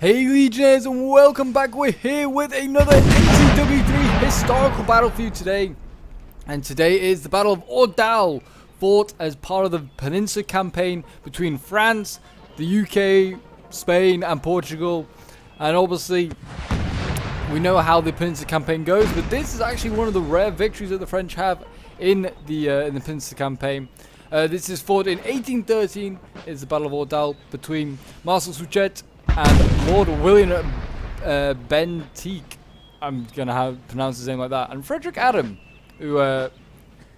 Hey Legionnaires, and welcome back. We're here with another NTW3 historical battle for you today. And today is the Battle of Ordal, fought as part of the Peninsular campaign between France, the UK, Spain and Portugal. And obviously, we know how the Peninsular campaign goes, but this is actually one of the rare victories that the French have in the Peninsular campaign. This is fought in 1813. It's the Battle of Ordal between Marshal Suchet and Lord William Bentinck. I'm going to pronounce his name like that. And Frederick Adam, who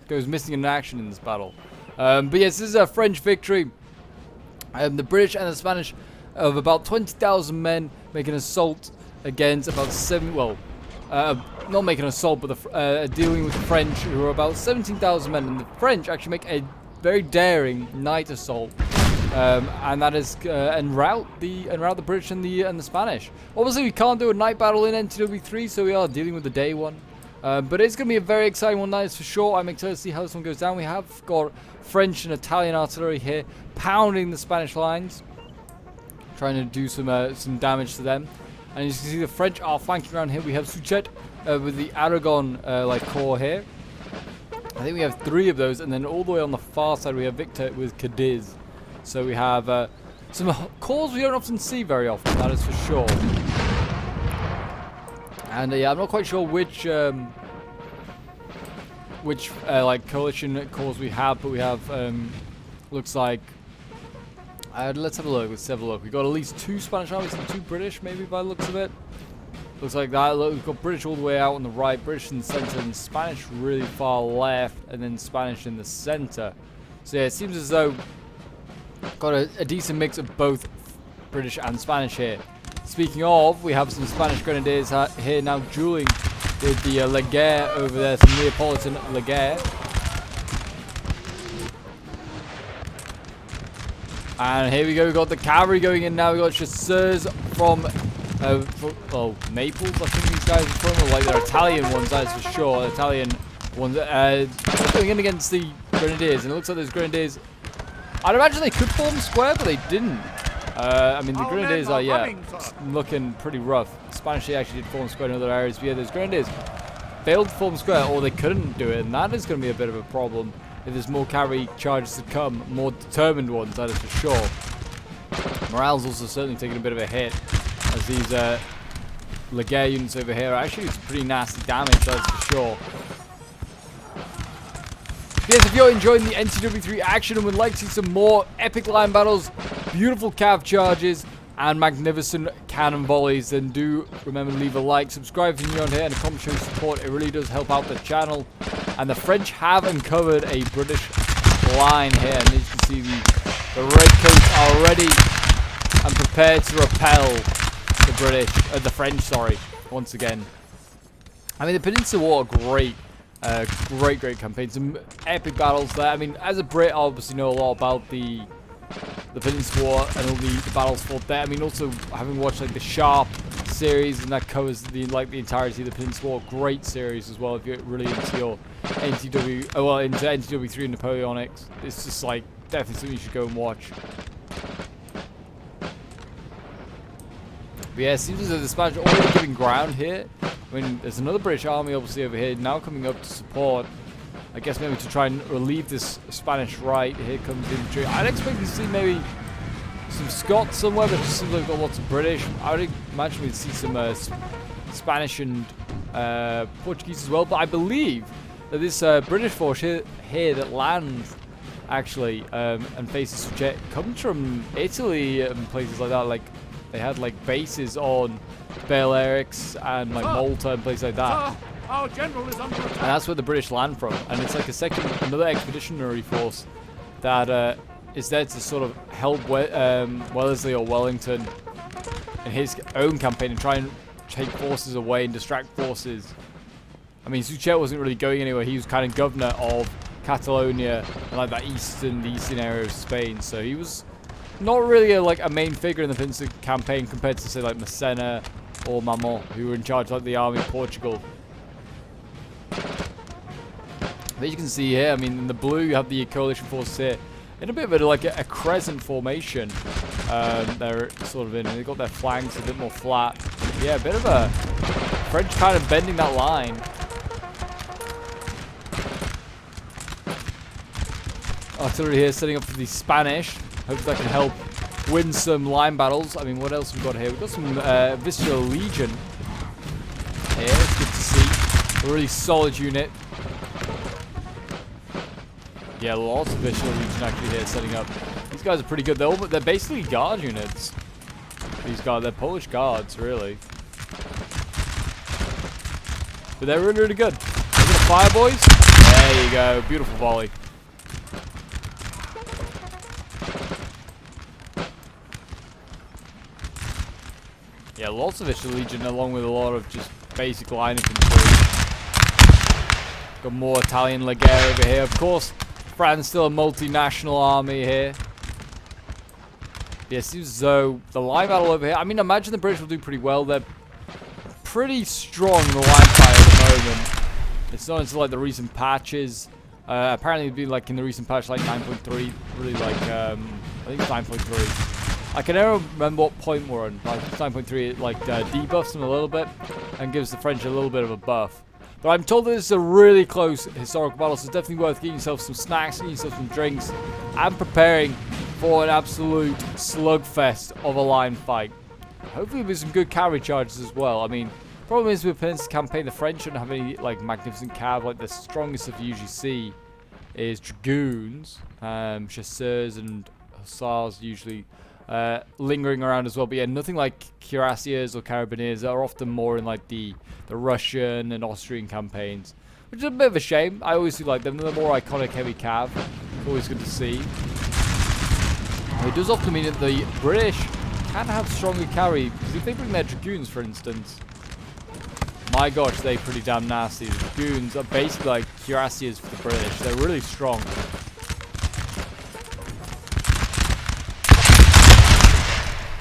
goes missing in action in this battle. But yes, this is a French victory. The British and the Spanish of about 20,000 men make an assault against about not making an assault, but dealing with the French, who are about 17,000 men. And the French actually make a very daring night assault. And that is en route the British and the Spanish. Obviously, we can't do a night battle in NTW3, so we are dealing with the day one. But it's going to be a very exciting one, that is for sure. I'm excited to see how this one goes down. We have got French and Italian artillery here, pounding the Spanish lines, trying to do some damage to them. And as you can see, the French are flanking around here. We have Suchet with the Aragon corps here. I think we have 3 of those, and then all the way on the far side we have Victor with Cadiz. So we have some corps we don't often see very often, that is for sure. And yeah, I'm not quite sure which coalition corps we have, but we have looks like let's have a look. We've got at least 2 Spanish armies and 2 British, maybe by the looks of it. Looks like that. Look, we've got British all the way out on the right, British in the center, and Spanish really far left, and then Spanish in the center. So yeah, it seems as though got a decent mix of both British and Spanish here. Speaking of, we have some Spanish grenadiers here now dueling with the Laguerre over there, some Neapolitan Laguerre. And here we go, we've got the cavalry going in now. We've got chasseurs from Naples, I think these guys are from, or like they're Italian ones, that is for sure. Italian ones going in against the grenadiers, and it looks like those grenadiers, I'd imagine they could form square, but they didn't. I mean, the grenadiers are, looking pretty rough. Spanish actually did form square in other areas, but yeah, those grenadiers failed to form square, or they couldn't do it, and that is going to be a bit of a problem if there's more cavalry charges to come, more determined ones, that is for sure. Morale's also certainly taking a bit of a hit, as these Laguerre units over here are actually some pretty nasty damage, that's for sure. Yes, if you're enjoying the NTW3 action and would like to see some more epic line battles, beautiful cav charges, and magnificent cannon volleys, then do remember to leave a like, subscribe if you're new on here, and a comment showing support. It really does help out the channel. And the French have uncovered a British line here, and as you can see, the redcoats are ready and prepared to repel the French, sorry, once again. I mean, the Peninsular War are great. Great campaign. Some epic battles there. I mean, as a Brit, I obviously know a lot about the Peninsular War and all the battles fought there. I mean, also having watched like the Sharp series, and that covers the entirety of the Peninsular War. Great series as well if you're really into your into NTW3 and Napoleonics. It's just like definitely something you should go and watch. But yeah, it seems as though the Spanish are already giving ground here. I mean, there's another British army obviously over here now coming up to support. I guess maybe to try and relieve this Spanish right. Here comes the infantry. I'd expect to see maybe some Scots somewhere, but it just seems like we've got lots of British. I would imagine we'd see some Spanish and Portuguese as well. But I believe that this British force here that lands actually and faces Suchet comes from Italy and places like that. Like they had like bases on Balearics and like Malta and places like that. Our general is under attack. And that's where the British land from. And it's like another expeditionary force that is there to sort of help Wellesley or Wellington in his own campaign and try and take forces away and distract forces. I mean, Suchet wasn't really going anywhere. He was kind of governor of Catalonia and like the eastern area of Spain. So he was not really a main figure in the Peninsular campaign compared to say like Massena or Mamon, who were in charge of like the army of Portugal. But you can see here, I mean, in the blue you have the coalition forces here in a bit of a crescent formation. they're sort of in. They've got their flanks a bit more flat. Yeah, a bit of a French kind of bending that line. Artillery here setting up for the Spanish. Hopefully that can help win some line battles. I mean, what else have we got here? We've got some Visceral Legion here. It's good to see. A really solid unit. Yeah, lots of Visceral Legion actually here setting up. These guys are pretty good. They're basically guard units. These guys, they're Polish guards, really. But they're really, really good. Look at the fire, boys. There you go. Beautiful volley. Yeah, lots of Visceral Legion along with a lot of just basic line infantry. Got more Italian Legere over here. Of course, France still a multinational army here. Yeah, it seems as though the line battle over here, I mean, I imagine the British will do pretty well. They're pretty strong in the line fight at the moment. It's not until like the recent patches. Apparently it'd be like in the recent patch like 9.3, really like, I think it's 9.3. I can never remember what point we're on. Like 9.3, it like debuffs them a little bit and gives the French a little bit of a buff. But I'm told that this is a really close historical battle, so it's definitely worth getting yourself some snacks, getting yourself some drinks, and preparing for an absolute slugfest of a line fight. Hopefully with some good cavalry charges as well. I mean, problem is with Peninsular campaign, the French don't have any like magnificent cav. Like the strongest that you usually see is dragoons, chasseurs and hussars usually lingering around as well. But yeah, nothing like cuirassiers or carabineers that are often more in like the Russian and Austrian campaigns, which is a bit of a shame. I always do like them. They're the more iconic heavy cav. Always good to see. It does often mean that the British can have stronger cavalry, because if they bring their dragoons, for instance, my gosh, they're pretty damn nasty. The dragoons are basically like cuirassiers for the British. They're really strong.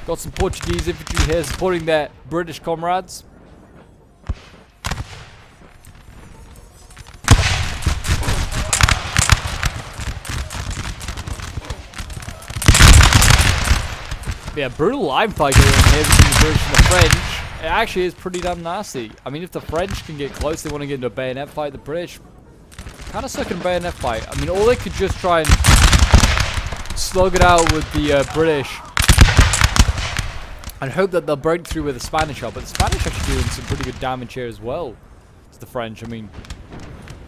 Got some Portuguese infantry here supporting their British comrades. Yeah, brutal line fight going on here between the British and the French. It actually is pretty damn nasty. I mean, if the French can get close, they want to get into a bayonet fight. The British kind of suck in a bayonet fight. I mean, all they could just try and slug it out with the British and hope that they'll break through where the Spanish are. But the Spanish actually doing some pretty good damage here as well to the French. I mean,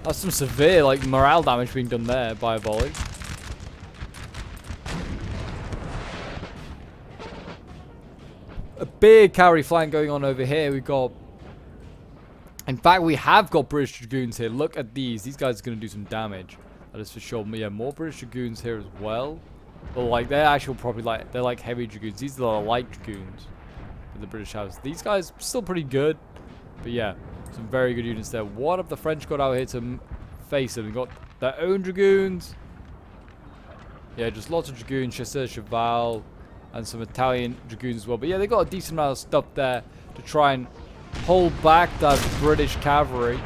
that's some severe like morale damage being done there by a volley. A big cavalry flank going on over here. We've got, in fact, we have got British dragoons here. Look at these. These guys are going to do some damage. That is for sure. Yeah, more British dragoons here as well. But like, they're actually probably like, they're like heavy dragoons. These are the light dragoons that the British have. These guys still pretty good. But yeah, some very good units there. What have the French got out here to face them? We've got their own dragoons. Yeah, just lots of dragoons. Chasseurs, cheval, and some Italian dragoons as well. But yeah, they got a decent amount of stuff there to try and hold back that British cavalry.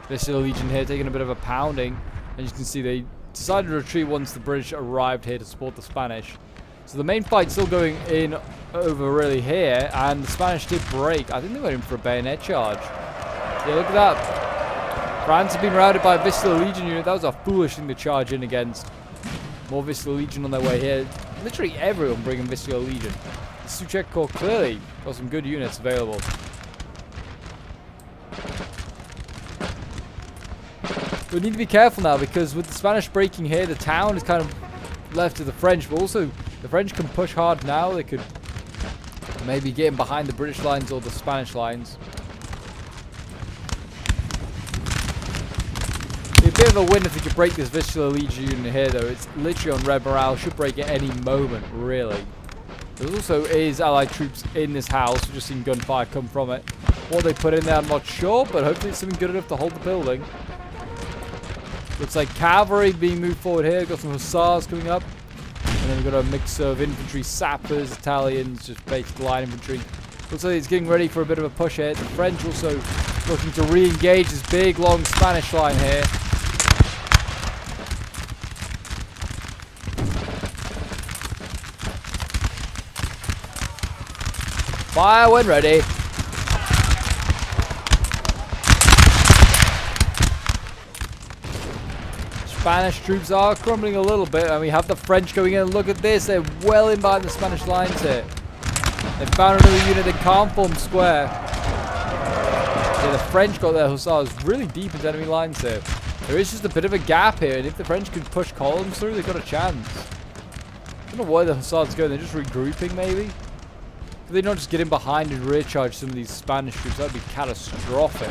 Visceral Legion here taking a bit of a pounding. And you can see they decided to retreat once the British arrived here to support the Spanish. So the main fight's still going in over really here. And the Spanish did break. I think they went in for a bayonet charge. Yeah, look at that. France have been routed by a Visceral Legion unit. That was a foolish thing to charge in against. More Visceral Legion on their way here. Literally everyone bringing Visceral Legion. The Suchet Corps clearly got some good units available. We need to be careful now, because with the Spanish breaking here, the town is kind of left to the French. But also, the French can push hard now. They could maybe get in behind the British lines or the Spanish lines. A bit of a win if we could break this Visceral Legion unit here, though. It's literally on red morale. Should break at any moment, really. There also is allied troops in this house. We've just seen gunfire come from it. What they put in there, I'm not sure, but hopefully it's something good enough to hold the building. Looks like cavalry being moved forward here. Got some hussars coming up. And then we've got a mix of infantry, sappers, Italians, just basic line infantry. Looks like it's getting ready for a bit of a push here. The French also looking to re-engage this big, long Spanish line here. Fire when ready. Spanish troops are crumbling a little bit, and we have the French going in. Look at this, they're well in behind the Spanish lines here. They found another unit that can't form square. Yeah, the French got their hussars really deep into enemy lines here. There is just a bit of a gap here, and if the French can push columns through, they've got a chance. I don't know why the hussars go, they're just regrouping maybe. Could they not just get in behind and rear charge some of these Spanish troops? That would be catastrophic.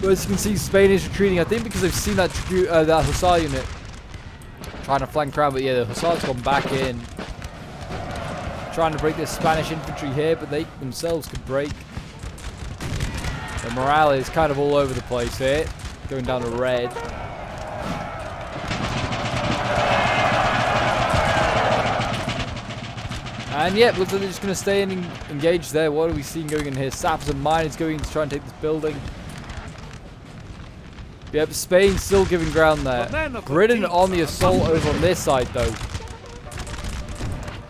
But as you can see, Spain is retreating. I think because they've seen that hussar unit trying to flank around. But yeah, the hussars gone back in, trying to break this Spanish infantry here, but they themselves could break. The morale is kind of all over the place here, going down to red. And yep, looks like they're just going to stay and engage there. What are we seeing going in here? Sappers and miners going to try and take this building. Yep, Spain still giving ground there. Britain on the assault over on this side though.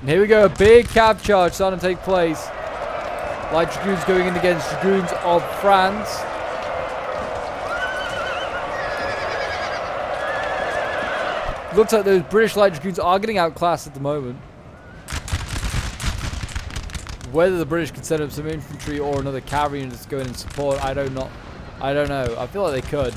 And here we go, a big cav charge starting to take place. Light Dragoons going in against Dragoons of France. Looks like those British Light Dragoons are getting outclassed at the moment. Whether the British can send up some infantry or another cavalry unit to go in and support, I don't know. I feel like they could.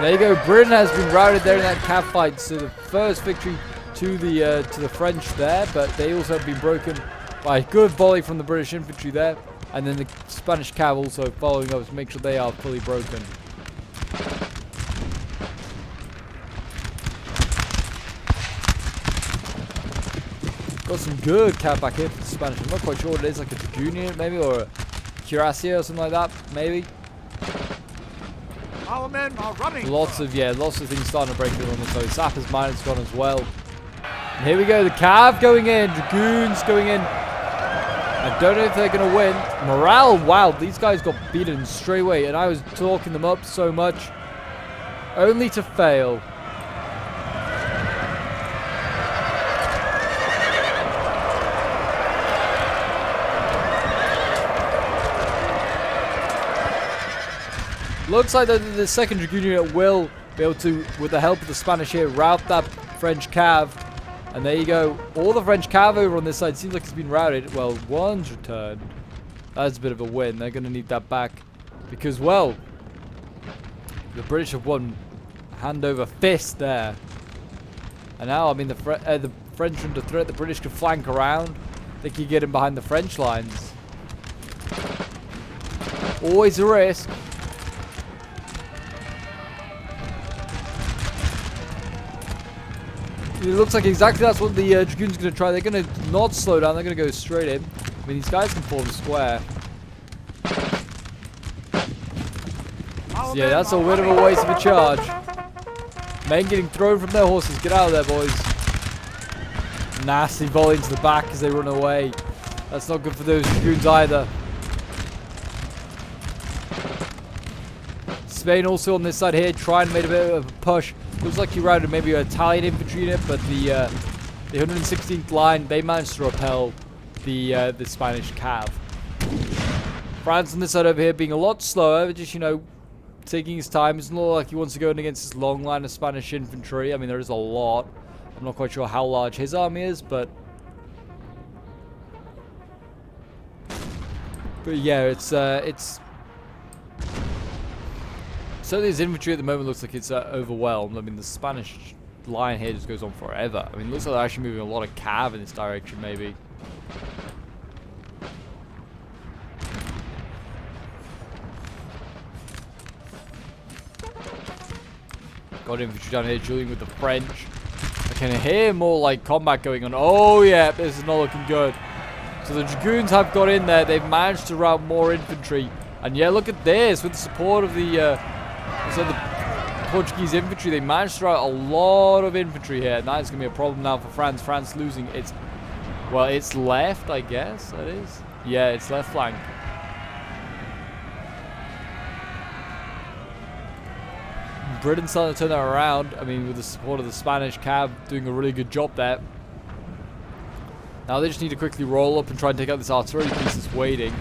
There you go. Britain has been routed there in that cav fight. So the first victory to the French there, but they also have been broken by a good volley from the British infantry there, and then the Spanish cav also following up to make sure they are fully broken. Got some good cav back here for the Spanish. I'm not quite sure what it is, like a Dragoon unit maybe, or a cuirassier or something like that, maybe. Our men are running. Lots of things starting to break through on this side. Sappers miners gone as well. And here we go, the cav going in, Dragoons going in. I don't know if they're going to win. Morale, wow, these guys got beaten straight away, and I was talking them up so much, only to fail. Looks like the second Dragoon unit will be able to, with the help of the Spanish here, rout that French cav. And there you go. All the French cav over on this side seems like it's been routed. Well, one's returned. That's a bit of a win. They're going to need that back. Because, well, the British have won hand over fist there. And now, I mean, the French are under threat. The British can flank around. They can get in behind the French lines. Always a risk. It looks like exactly that's what the Dragoons are going to try. They're going to not slow down. They're going to go straight in. I mean, these guys can form square. So yeah, that's a bit of a waste of a charge. Men getting thrown from their horses. Get out of there, boys. Nasty volley into the back as they run away. That's not good for those Dragoons either. Spain also on this side here trying to make a bit of a push. Looks like he routed maybe an Italian infantry unit, but the 116th line, they managed to repel the Spanish cav. France on this side over here being a lot slower, just, you know, taking his time. It's not like he wants to go in against this long line of Spanish infantry. I mean, there is a lot. I'm not quite sure how large his army is, but yeah, it's certainly his infantry at the moment looks like it's overwhelmed. I mean, the Spanish line here just goes on forever. I mean, it looks like they're actually moving a lot of cav in this direction, maybe. Got infantry down here dueling with the French. I can hear more like combat going on. Oh yeah, this is not looking good. So the Dragoons have got in there. They've managed to rout more infantry. And yeah, look at this. With the support of the Portuguese infantry, they managed to rout a lot of infantry here. And that's going to be a problem now for France. France losing its, well, its left, I guess that is. Yeah, its left flank. Britain starting to turn that around. I mean, with the support of the Spanish cav doing a really good job there. Now they just need to quickly roll up and try and take out this artillery piece that's waiting.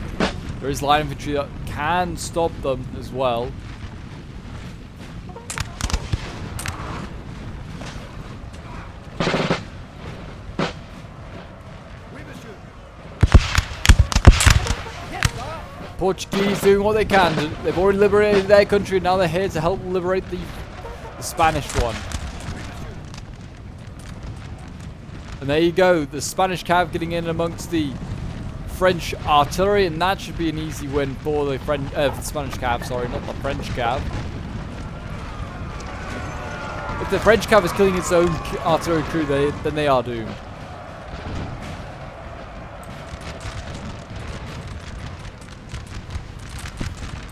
There is line infantry that can stop them as well. Portuguese doing what they can. They've already liberated their country, and now they're here to help liberate the Spanish one. And there you go, the Spanish cav getting in amongst the French artillery, and that should be an easy win for the Spanish cav, sorry, not the French cav. If the French cav is killing its own artillery crew, then they are doomed.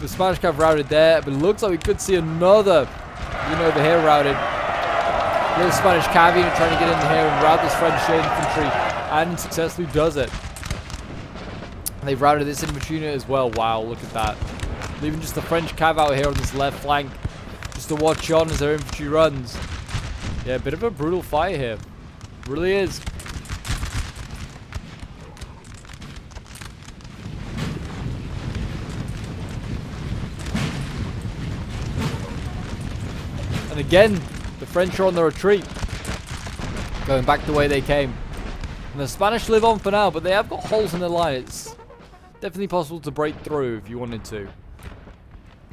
The Spanish cav routed there, but it looks like we could see another unit over here routed. Little Spanish cav unit trying to get in here and rout this French infantry, and successfully does it. They've routed this infantry unit as well. Wow, look at that. Leaving just the French cav out here on this left flank, just to watch on as their infantry runs. Yeah, a bit of a brutal fight here. Really is. And again, the French are on the retreat, going back the way they came. And the Spanish live on for now, but they have got holes in their line. It's definitely possible to break through if you wanted to.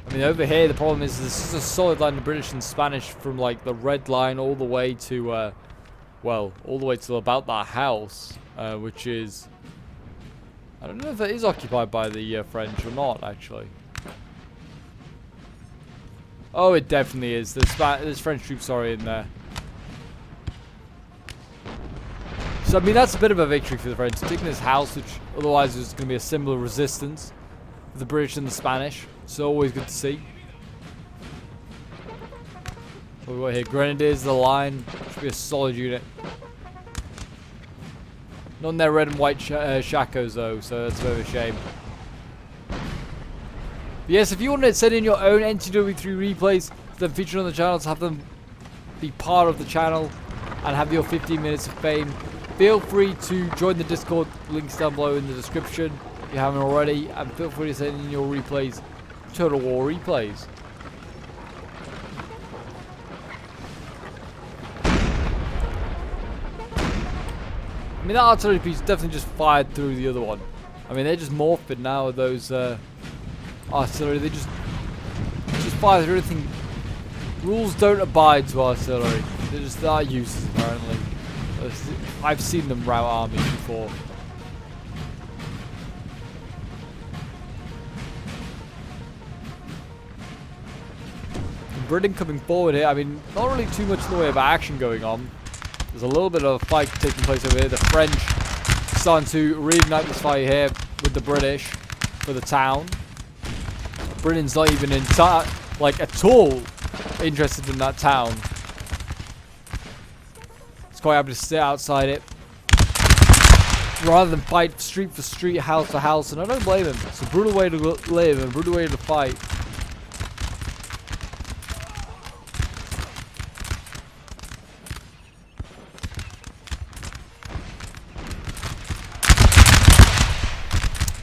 I mean, over here, the problem is this is a solid line of British and Spanish from, like, the red line all the way to, well, all the way to about that house, which is... I don't know if it is occupied by the French or not, actually. Oh, it definitely is. There's French troops already in there. So, I mean, that's a bit of a victory for the French. Taking this house, which otherwise is going to be a similar resistance for the British and the Spanish. So, always good to see. What we got here? Grenadiers, the line. Should be a solid unit. Not in their red and white shakos, though, so that's a bit of a shame. Yes, if you want to send in your own NTW3 replays, then featured on the channel, to have them be part of the channel and have your 15 minutes of fame, feel free to join the Discord. Links down below in the description if you haven't already, and feel free to send in your replays, Total War replays. I mean, that artillery piece definitely just fired through the other one. I mean, they're just morphed now, those artillery. They just fire through everything. Rules don't abide to artillery. They're just our uses, apparently. I've seen them rout armies before. Britain coming forward here. I mean, not really too much in the way of action going on. There's a little bit of a fight taking place over here. The French starting to reignite this fight here with the British for the town. Britain's not even like at all interested in that town. It's quite happy to sit outside it rather than fight street for street, house for house, and I don't blame them. It's a brutal way to live and a brutal way to fight.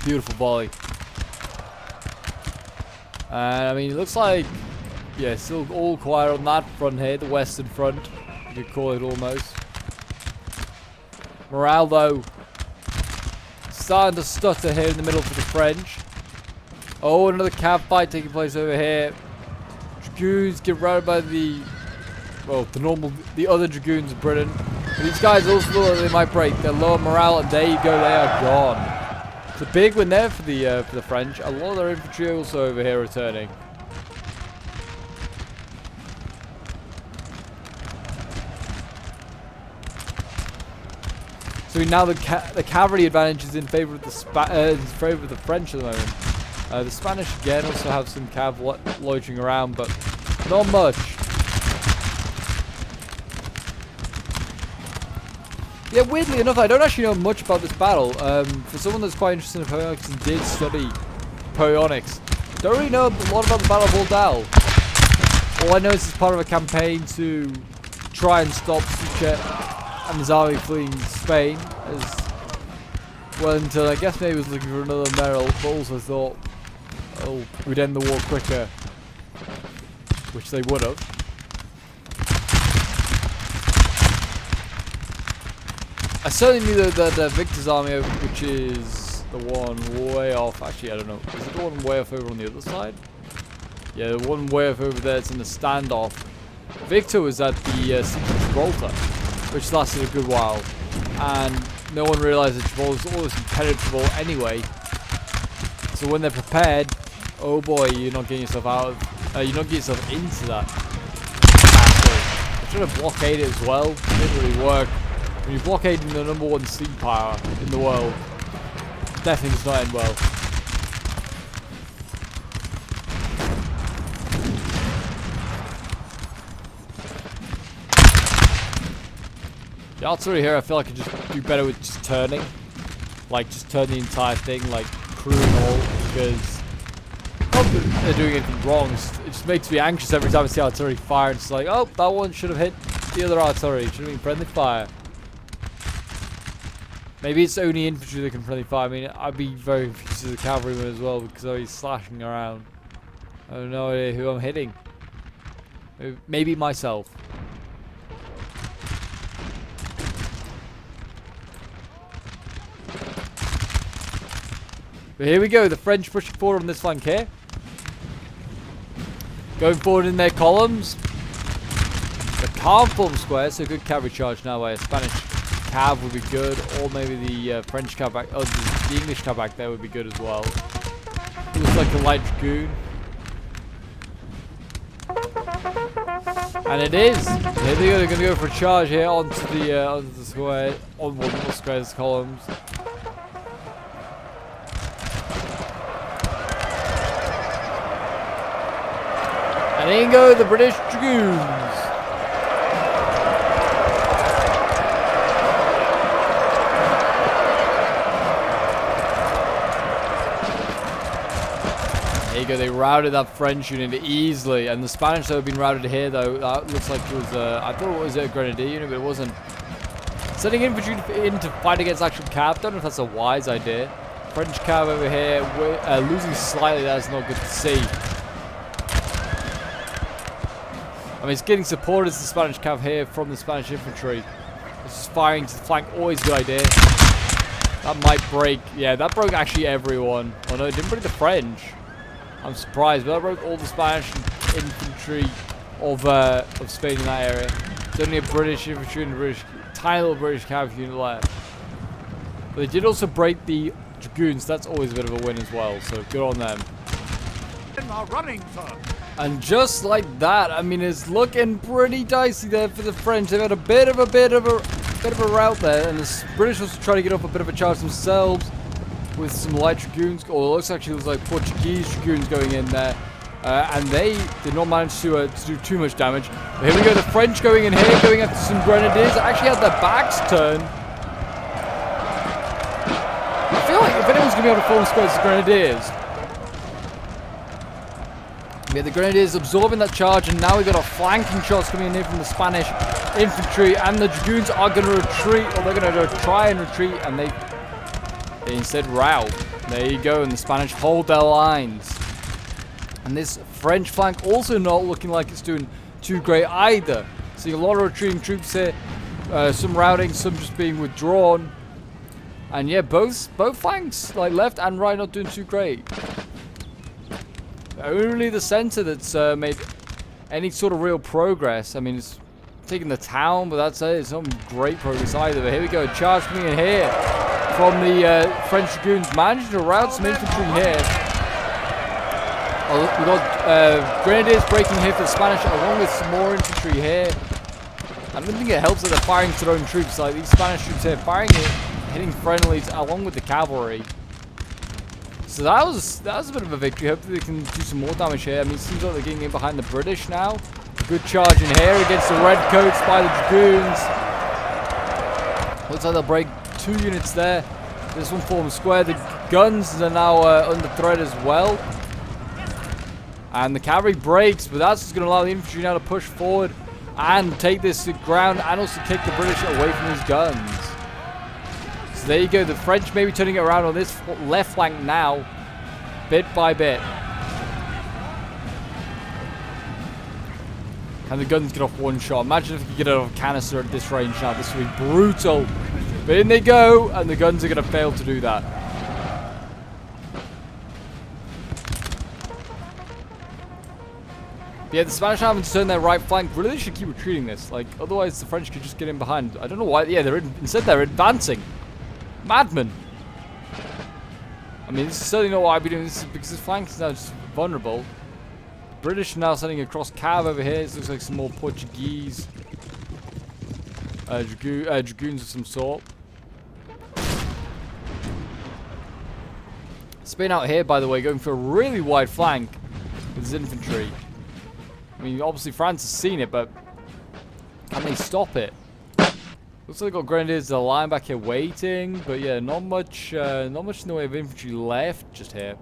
Beautiful volley. And I mean, it looks like, yeah, still all quiet on that front here, the western front, you could call it almost. Morale, though, starting to stutter here in the middle for the French. Oh, another cav fight taking place over here. Dragoons get routed by the, well, the other Dragoons of Britain. But these guys also look like they might break. They're low on morale, and there you go, they are gone. It's a big win there for the French. A lot of their infantry also over here returning. So now the cavalry advantage is in favour of the French at the moment. The Spanish again also have some cav loitering around, but not much. Yeah, weirdly enough, I don't actually know much about this battle. For someone that's quite interested in Napoleonics and did study Napoleonics, don't really know a lot about the Battle of Ordal. All I know is it's part of a campaign to try and stop Suchet and his army fleeing Spain, as Wellington, I guess maybe was looking for another medal, but also thought, oh, we'd end the war quicker, which they would have. I certainly knew that Victor's army, which is the one way off, actually I don't know, is it the one way off over on the other side? Yeah, the one way off over there, it's in the standoff. Victor was at the siege of Gibraltar, which lasted a good while, and no one realised that Gibraltar was always impenetrable anyway. So when they're prepared, oh boy, you're not getting yourself out of, you're not getting yourself into that castle. They're trying to blockade it as well. It didn't really work. When you're blockading the #1 sea power in the world, definitely does not end well. The artillery here, I feel like I could just do better with just turning. Like, just turn the entire thing, like, crew and all, because not that they're doing anything wrong, it just makes me anxious every time I see artillery fire. It's like, oh, that one should have hit the other artillery, should have been friendly fire. Maybe it's only infantry that can friendly fire. I mean, I'd be very confused as a cavalryman as well, because I'd be slashing around. I have no idea who I'm hitting. Maybe myself. But here we go, the French pushing forward on this flank here. Going forward in their columns. The can't form square, so good cavalry charge now by a Spanish cav would be good. Or maybe the French cav back, oh, the English cav back there would be good as well. Looks like a light dragoon. And it is! Here they go, they're going to go for a charge here onto the square, on one of the square's columns. And in go the British Dragoons. There you go, they routed that French unit easily. And the Spanish that have been routed here, though, that looks like it was, I thought it was a grenadier unit, but it wasn't. Sending infantry in to fight against actual cav, don't know if that's a wise idea. French cav over here, losing slightly, that's not good to see. I mean, it's getting support as the Spanish cav here from the Spanish infantry. It's just firing to the flank, always a good idea. That might break. Yeah, that broke actually everyone. Oh no, it didn't break the French. I'm surprised, but that broke all the Spanish infantry of Spain in that area. There's only a British infantry and a tiny little British cav unit left. But they did also break the Dragoons. That's always a bit of a win as well, so good on them. And just like that, I mean, it's looking pretty dicey there for the French. They've had a bit of a rout there, and the British also trying to get up a bit of a charge themselves with some light dragoons. Oh, it looks like Portuguese dragoons going in there, and they did not manage to do too much damage. But here we go, the French going in here, going after some grenadiers. Actually had their backs turned. I feel like if anyone's gonna be able to form squares, it's grenadiers. Yeah, the Grenadiers absorbing that charge, and now we've got a flanking shots coming in here from the Spanish infantry, and the Dragoons are going to retreat, or they're going to try and retreat, and they instead rout. There you go, and the Spanish hold their lines. And this French flank also not looking like it's doing too great either. Seeing a lot of retreating troops here, some routing, some just being withdrawn. And yeah, both flanks, like left and right, not doing too great. Only the center that's made any sort of real progress. I mean, it's taking the town, but that's it. It's not great progress either. But here we go. Charge coming in here from the French Dragoons. Managing to rout some infantry here. We've got Grenadiers breaking here for the Spanish, along with some more infantry here. I don't think it helps that they're firing to their own troops. Like these Spanish troops here, firing it, hitting friendlies along with the cavalry. So that was a bit of a victory. Hopefully they can do some more damage here. I mean, it seems like they're getting in behind the British now. Good charge in here against the Redcoats by the Dragoons. Looks like they'll break 2 units there. This one forms square. The guns are now under threat as well. And the cavalry breaks, but that's just going to allow the infantry now to push forward and take this ground and also kick the British away from his guns. So there you go. The French may be turning it around on this left flank now, bit by bit. And the guns get off one shot. Imagine if you could get it off a canister at this range now. This would be brutal. But in they go, and the guns are going to fail to do that. But yeah, the Spanish haven't turned their right flank. Really, they should keep retreating this. Like, otherwise the French could just get in behind. I don't know why. Yeah, instead they're advancing. Madmen. I mean, this is certainly not why I'd be doing this, because this flank is now just vulnerable. British are now sending across Cav over here. This looks like some more Portuguese dragoons of some sort. Spain out here, by the way, going for a really wide flank with his infantry. I mean, obviously France has seen it, but can they stop it? Looks like they've got grenadiers in the line back here waiting, but yeah, not much in the way of infantry left just here.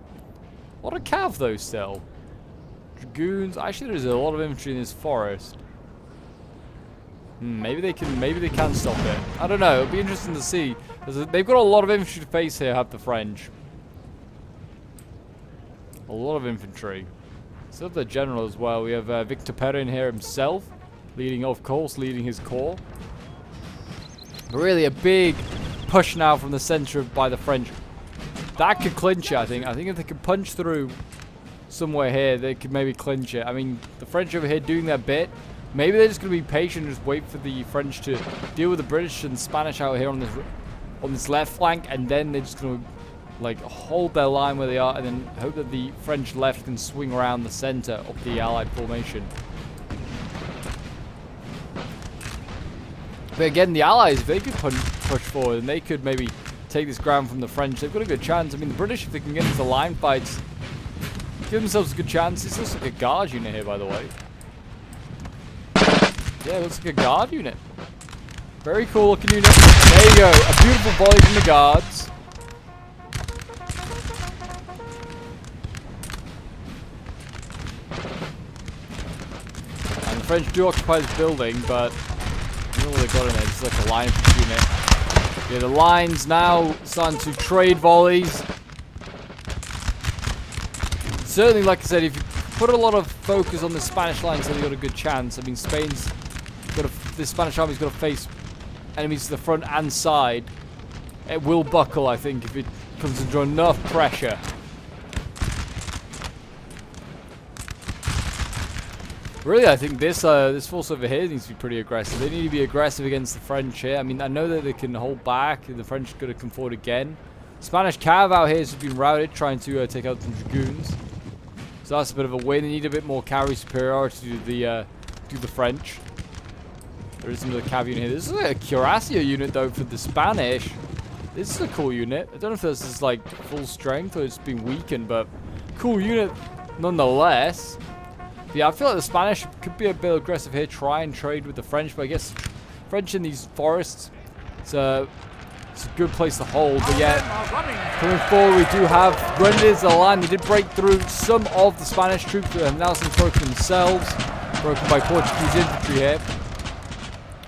A lot of Cav though still. Dragoons. Actually, there's a lot of infantry in this forest. Maybe they can stop it. I don't know. It'll be interesting to see. They've got a lot of infantry to face here, have the French. A lot of infantry. Still have the general as well. We have Victor Perrin here himself, leading his corps. Really a big push now from the center by the French. That could clinch it, I think. I think if they could punch through somewhere here, they could maybe clinch it. I mean, the French over here doing their bit. Maybe they're just going to be patient and just wait for the French to deal with the British and Spanish out here on this left flank, and then they're just going to like hold their line where they are and then hope that the French left can swing around the center of the Allied formation. But again, the Allies, if they could push forward and they could maybe take this ground from the French, they've got a good chance. I mean, the British, if they can get into line fights, give themselves a good chance. This looks like a guard unit here, by the way. Yeah, it looks like a guard unit. Very cool looking unit. There you go. A beautiful volley from the guards. And the French do occupy this building, but I don't know what they got in there. It's like a line unit. Yeah, the lines now starting to trade volleys. Certainly, like I said, if you put a lot of focus on the Spanish lines, then you've got a good chance. I mean, the Spanish army's got to face enemies to the front and side. It will buckle, I think, if it comes under enough pressure. Really, I think this force over here needs to be pretty aggressive. They need to be aggressive against the French here. I mean, I know that they can hold back. The French are going to come forward again. Spanish cav out here has been routed, trying to take out some dragoons. So that's a bit of a win. They need a bit more cavalry superiority to the French. There is another cav unit here. This is a cuirassier unit though for the Spanish. This is a cool unit. I don't know if this is like full strength or it's been weakened, but cool unit nonetheless. But yeah, I feel like the Spanish could be a bit aggressive here, try and trade with the French, but I guess French in these forests, it's a good place to hold. But yeah, coming forward, we do have grenadiers in the line. They did break through some of the Spanish troops, but have now been broken themselves, broken by Portuguese infantry here.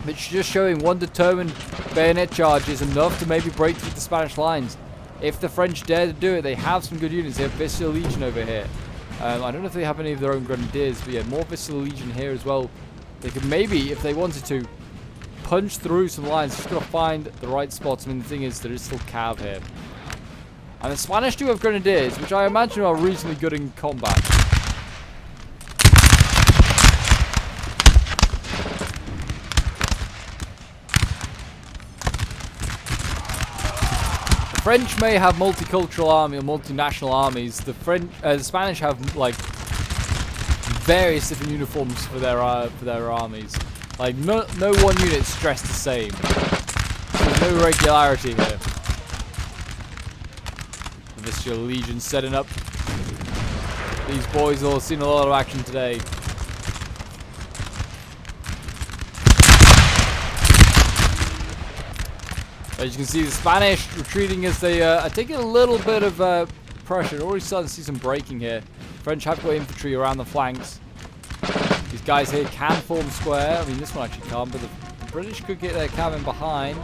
It's just showing one determined bayonet charge is enough to maybe break through the Spanish lines. If the French dare to do it, they have some good units. They have Peninsular Legion over here. I don't know if they have any of their own grenadiers, but yeah, more Peninsular Legion here as well. They could maybe, if they wanted to, punch through some lines. Just gotta find the right spots. I mean, the thing is, there is still cav here. And the Spanish do have grenadiers, which I imagine are reasonably good in combat. The French may have multicultural army or multinational armies. The Spanish have like various different uniforms for their armies. Like no one unit's dressed the same. There's no regularity here. The Peninsular Legion setting up. These boys all seen a lot of action today. As you can see, the Spanish retreating as they are taking a little bit of pressure. Already starting to see some breaking here. French have got infantry around the flanks. These guys here can form square. I mean, this one actually can't, but the British could get their cav in behind.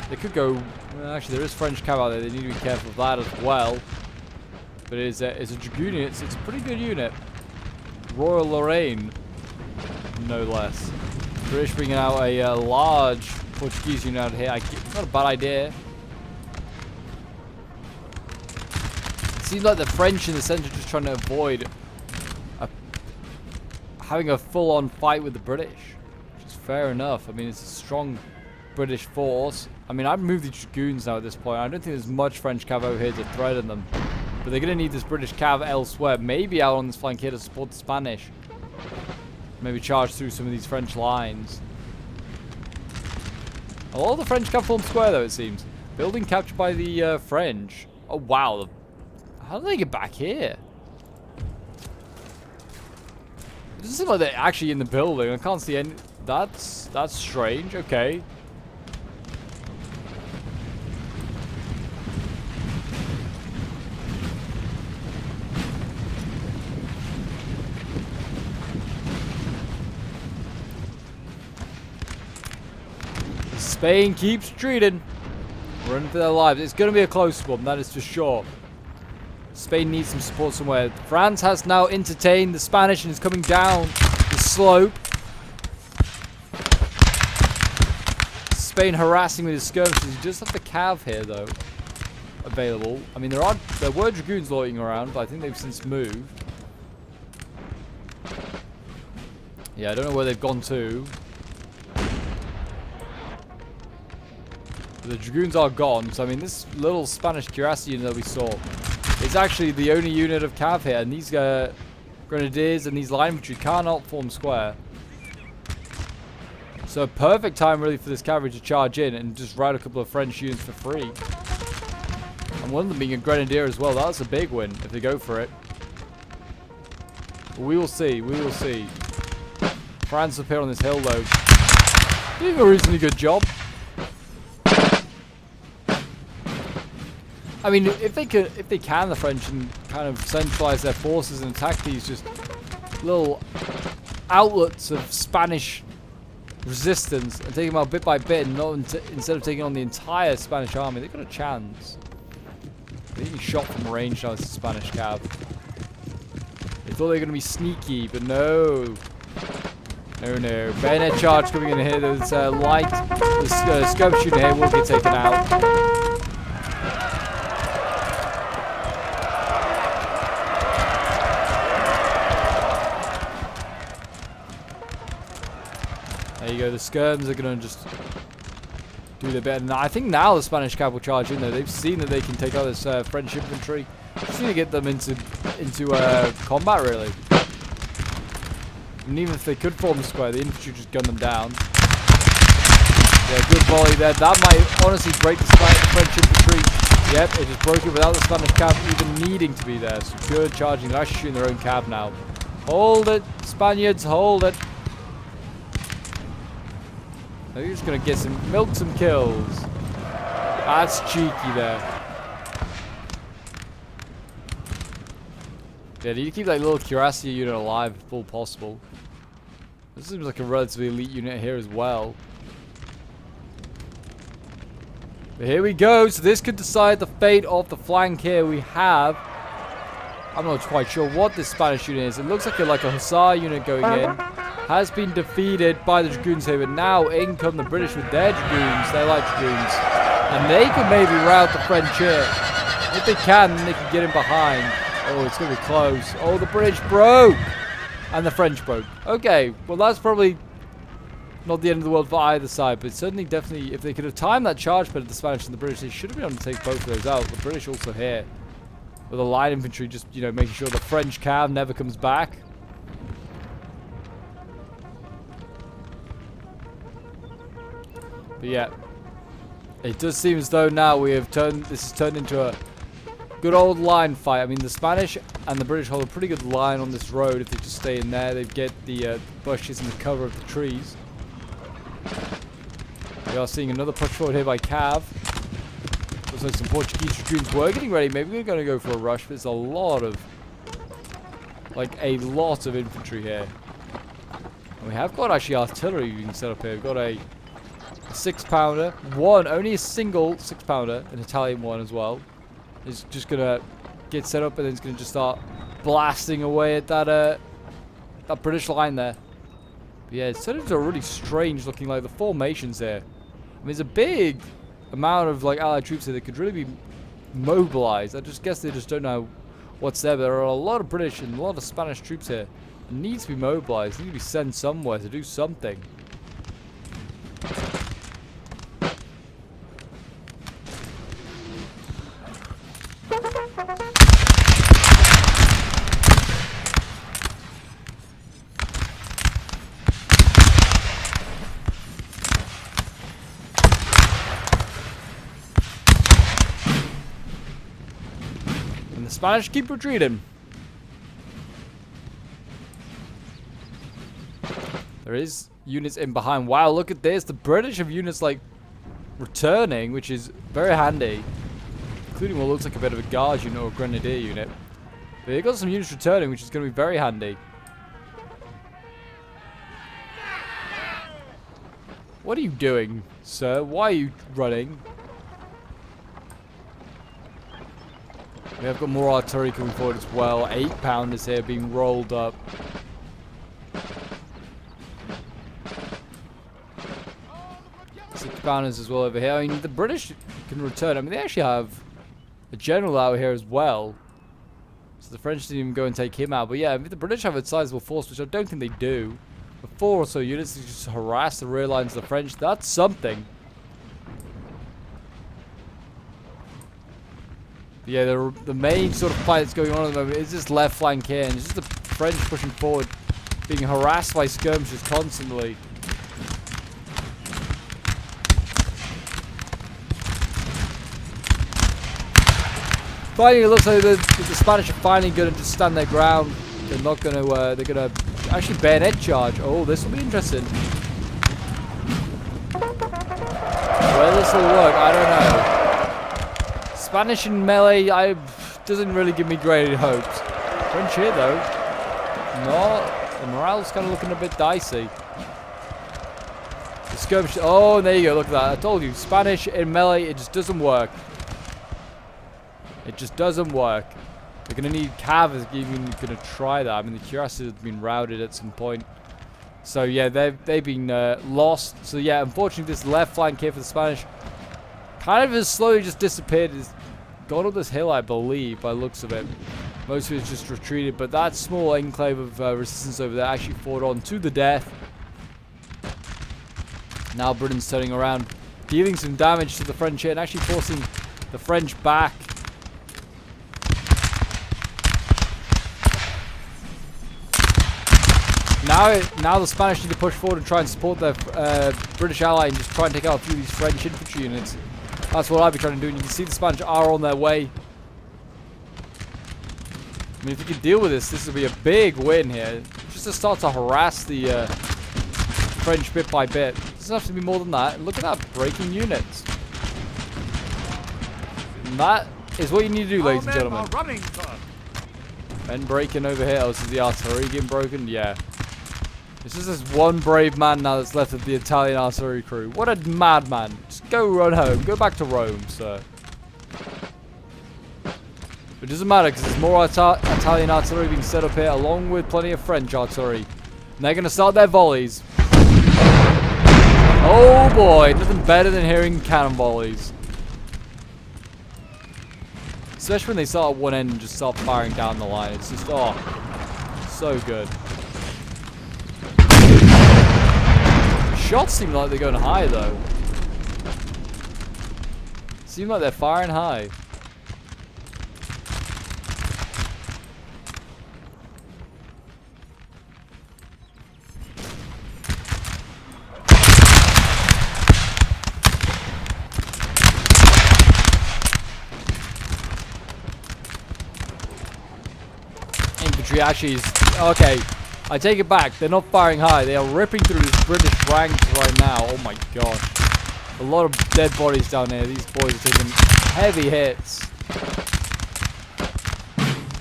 They could go... Well, actually, there is French cav out there. They need to be careful of that as well. But it's a dragoon unit. It's a pretty good unit. Royal Lorraine, no less. British bringing out a large Portuguese unit out here. It's not a bad idea. It seems like the French in the center just trying to avoid having a full-on fight with the British, which is fair enough. I mean, it's a strong British force. I mean, I've moved the dragoons now at this point. I don't think there's much French cav over here to threaten them. But they're going to need this British cav elsewhere. Maybe out on this flank here to support the Spanish. Maybe charge through some of these French lines. A lot of the French cav form square, though, it seems. Building captured by the French. Oh, wow. How did they get back here? It doesn't seem like they're actually in the building. I can't see any... That's strange. Okay. Spain keeps treating. Running for their lives. It's going to be a close one, that is for sure. Spain needs some support somewhere. France has now entertained the Spanish and is coming down the slope. Spain harassing with his skirmishes. He does have the cav here, though, available. I mean, there were dragoons loitering around, but I think they've since moved. Yeah, I don't know where they've gone to. But the dragoons are gone, so I mean, this little Spanish cuirassier unit that we saw is actually the only unit of cav here, and these grenadiers and these line infantry cannot form square. So perfect time really for this cavalry to charge in and just rout a couple of French units for free. And one of them being a grenadier as well. That's a big win if they go for it. But we will see. We will see. France up here on this hill though, doing a reasonably good job. I mean, if they can, the French can kind of centralize their forces and attack these just little outlets of Spanish resistance and take them out bit by bit, and not instead of taking on the entire Spanish army, they've got a chance. They're getting shot from range now. It's the Spanish cav. They thought they were going to be sneaky, but no. No, no. Bayonet charge coming in here. There's light. The skirmish unit here will get taken out. There you go, the skirms are going to just do their bit. And I think now the Spanish cav will charge in there. They've seen that they can take out this French infantry. Just need to get them into combat, really. And even if they could form a square, the infantry just gun them down. Yeah, good volley there. That might honestly break the French infantry. Yep, it just broke it without the Spanish cav even needing to be there. So good charging. They're actually shooting their own cav now. Hold it, Spaniards, hold it. They're just going to get milk some kills. That's cheeky there. Yeah, you need to keep that little cuirassier unit alive if all possible. This seems like a relatively elite unit here as well. But here we go. So this could decide the fate of the flank here. We have... I'm not quite sure what this Spanish unit is. It looks like a hussar unit going in. Has been defeated by the dragoons here, but now in come the British with their dragoons, their light dragoons, and they could maybe rout the French here. If they can, then they can get in behind. Oh, it's going to be close. Oh, the British broke, and the French broke. Okay, well that's probably not the end of the world for either side, but certainly definitely, if they could have timed that charge better, the Spanish and the British, they should have been able to take both of those out. The British also here, with the light infantry just, you know, making sure the French cav never comes back. But yeah, it does seem as though now this has turned into a good old line fight. I mean, the Spanish and the British hold a pretty good line on this road. If they just stay in there, they'd get the bushes and the cover of the trees. We are seeing another push forward here by cav. Looks like some Portuguese dragoons were getting ready. Maybe we're going to go for a rush, but there's a lot of like a lot of infantry here. And we have got actually artillery we can set up here. We've got a 6-pounder, only a single 6-pounder, an Italian one as well. It's just gonna get set up and then it's gonna just start blasting away at that British line there. But yeah, it's turned into a really strange looking, like, the formations there. I mean, there's a big amount of, like, Allied troops here that could really be mobilized. I just guess they just don't know what's there. But there are a lot of British and a lot of Spanish troops here. It needs to be mobilized. They need to be sent somewhere to do something. Spanish keep retreating. There is units in behind. Wow, look at this. The British have units, like, returning, which is very handy. Including what looks like a bit of a guard unit or a grenadier unit. But they've got some units returning, which is going to be very handy. What are you doing, sir? Why are you running? We have got more artillery coming forward as well. 8-pounders here being rolled up. 6-pounders as well over here. I mean, the British can return. I mean, they actually have a general out here as well. So the French didn't even go and take him out. But yeah, if the British have a sizable force, which I don't think they do, with 4 or so units to just harass the rear lines of the French, that's something. Yeah, the main sort of fight that's going on at the moment is this left flank here, and it's just the French pushing forward, being harassed by skirmishers constantly. Finally, it looks like the Spanish are finally going to just stand their ground. They're not going to, they're going to actually bayonet charge. Oh, this will be interesting. Whether this will work, I don't know. Spanish in melee, doesn't really give me great hopes. French here, though. No, the morale's kind of looking a bit dicey. The skirmish. Oh, there you go. Look at that. I told you, Spanish in melee, it just doesn't work. It just doesn't work. They're gonna need cav is even gonna try that. I mean, the cuirassiers have been routed at some point. So yeah, they've been lost. So yeah, unfortunately, this left flank here for the Spanish kind of has slowly just disappeared. It's gone up this hill, I believe, by the looks of it. Most of it's just retreated, but that small enclave of resistance over there actually fought on to the death. Now Britain's turning around, dealing some damage to the French here, and actually forcing the French back. Now the Spanish need to push forward and try and support their British ally and just try and take out a few of these French infantry units. That's what I'd be trying to do, and you can see the Spanish are on their way. I mean, if you can deal with this, this will be a big win here. Just to start to harass the French bit by bit. It doesn't have to be more than that. Look at that, breaking units. And that is what you need to do, ladies and gentlemen. Men breaking over here. Oh, this is the artillery getting broken? Yeah. It's just this one brave man now that's left of the Italian artillery crew. What a madman. Just go run home. Go back to Rome, sir. It doesn't matter because there's more Italian artillery being set up here along with plenty of French artillery. And they're going to start their volleys. Oh boy, nothing better than hearing cannon volleys. Especially when they start at one end and just start firing down the line. It's just, oh, so good. Shots seem like they're going high, though. Seem like they're firing high. Infantry actually is... Okay. I take it back. They're not firing high. They are ripping through this British ranks right now. Oh my gosh. A lot of dead bodies down here. These boys are taking heavy hits.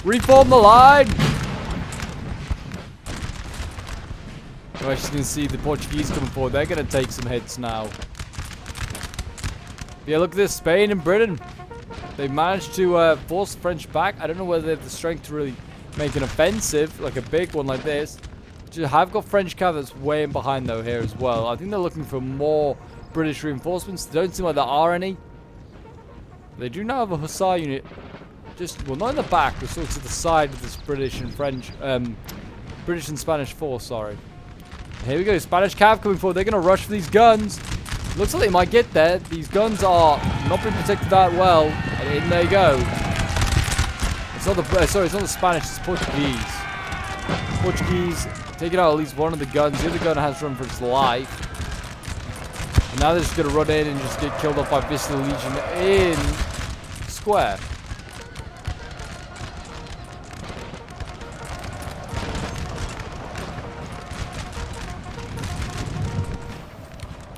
Reform the line! We're actually going to see the Portuguese coming forward. They're going to take some hits now. Yeah, look at this. Spain and Britain. They've managed to force the French back. I don't know whether they have the strength to really make an offensive, like a big one like this. I've got French cav that's way in behind though here as well. I think they're looking for more British reinforcements. They don't seem like there are any. They do now have a hussar unit. Just, well, not in the back, but sort of to the side of this British and French, British and Spanish force, sorry. Here we go, Spanish cav coming forward. They're going to rush for these guns. Looks like they might get there. These guns are not being protected that well. And in they go. It's not the, sorry, it's not the Spanish, it's Portuguese. Portuguese taking out at least one of the guns. The other gun has run for its life. And now they're just going to run in and just get killed off by Vista Legion in square.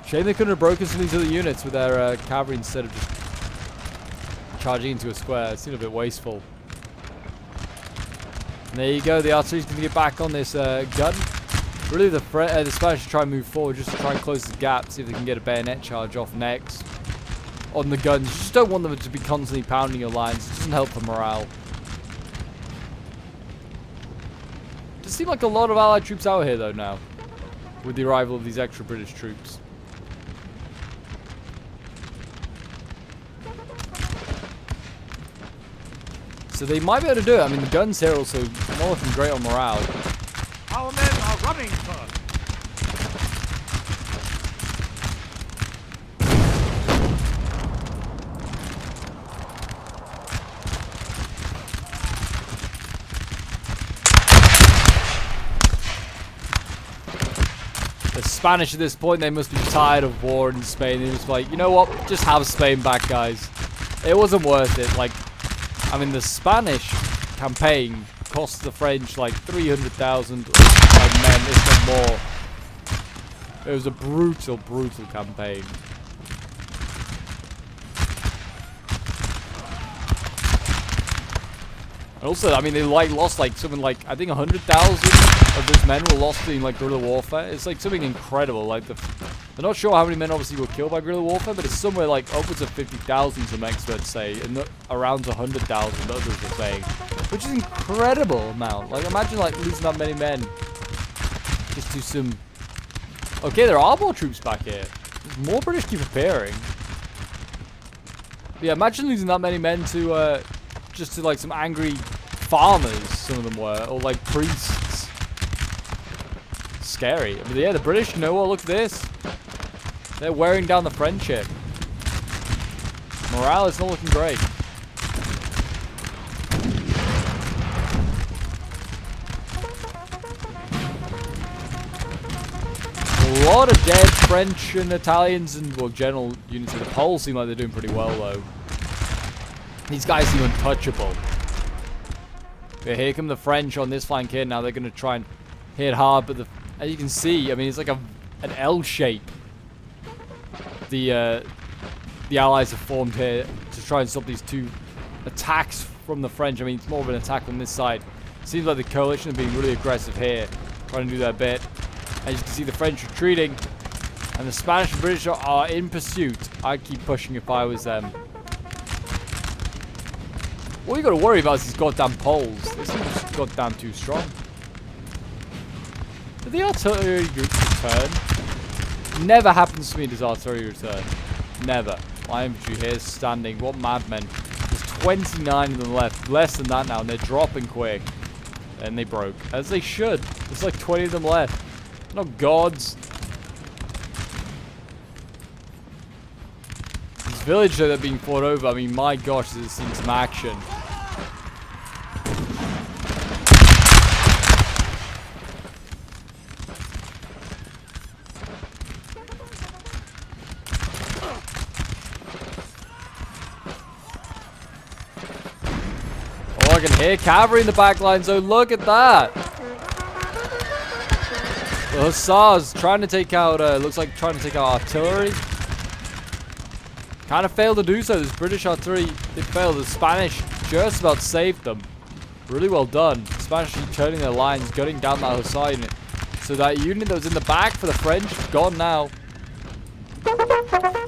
Shame they couldn't have broken some of these other units with their cavalry instead of just charging into a square. It seemed a bit wasteful. And there you go. The artillery's going to get back on this gun. Really, the Spanish should try and move forward just to try and close the gap, see if they can get a bayonet charge off next on the guns. You just don't want them to be constantly pounding your lines. It doesn't help for morale. Does seem like a lot of Allied troops out here, though, now, with the arrival of these extra British troops. So they might be able to do it. I mean, the guns here also not looking great on morale. Our men are running first. The Spanish at this point, they must be tired of war in Spain. They're just like, you know what? Just have Spain back, guys. It wasn't worth it. Like, I mean, the Spanish campaign cost the French like 300,000 men, if not more. It was a brutal, brutal campaign. And also, I mean, they like lost like something like, I think 100,000 of those men were lost in like guerrilla warfare. It's like something incredible. Like they're not sure how many men obviously were killed by guerrilla warfare, but it's somewhere like upwards of 50,000, some experts say, and around 100,000 others are saying, which is an incredible amount. Like imagine like losing that many men just to some. Okay, there are more troops back here. There's more British keep appearing. But yeah, imagine losing that many men to just to like some angry farmers. Some of them were, or like priests. Scary. I mean, yeah, the British, you know what? Look at this. They're wearing down the friendship. Morale is not looking great. A lot of dead French and Italians and, well, general units of the Poles seem like they're doing pretty well, though. These guys seem untouchable. Okay, here come the French on this flank here. Now they're going to try and hit hard, but as you can see, I mean, it's like an L shape. The Allies have formed here to try and stop these two attacks from the French. I mean, it's more of an attack on this side. Seems like the coalition are being really aggressive here, trying to do their bit. As you can see, the French retreating, and the Spanish and British are in pursuit. I'd keep pushing if I was them. All you got to worry about is these goddamn Poles. They seem just goddamn too strong. Did the artillery return? Never happens to me, does artillery return. Never. My infantry here is standing. What madmen. There's 29 of them left. Less than that now, and they're dropping quick. And they broke. As they should. There's like 20 of them left. Not gods. This village though, they're being fought over. I mean, my gosh, this has seen some action. Oh, I can hear cavalry in the back line, so look at that. The Hussars trying to take out, looks like trying to take out artillery. Kind of failed to do so. This British artillery did fail. The Spanish just about saved them. Really well done. The Spanish keep turning their lines, gutting down that Hussar unit. So that unit that was in the back for the French is gone now.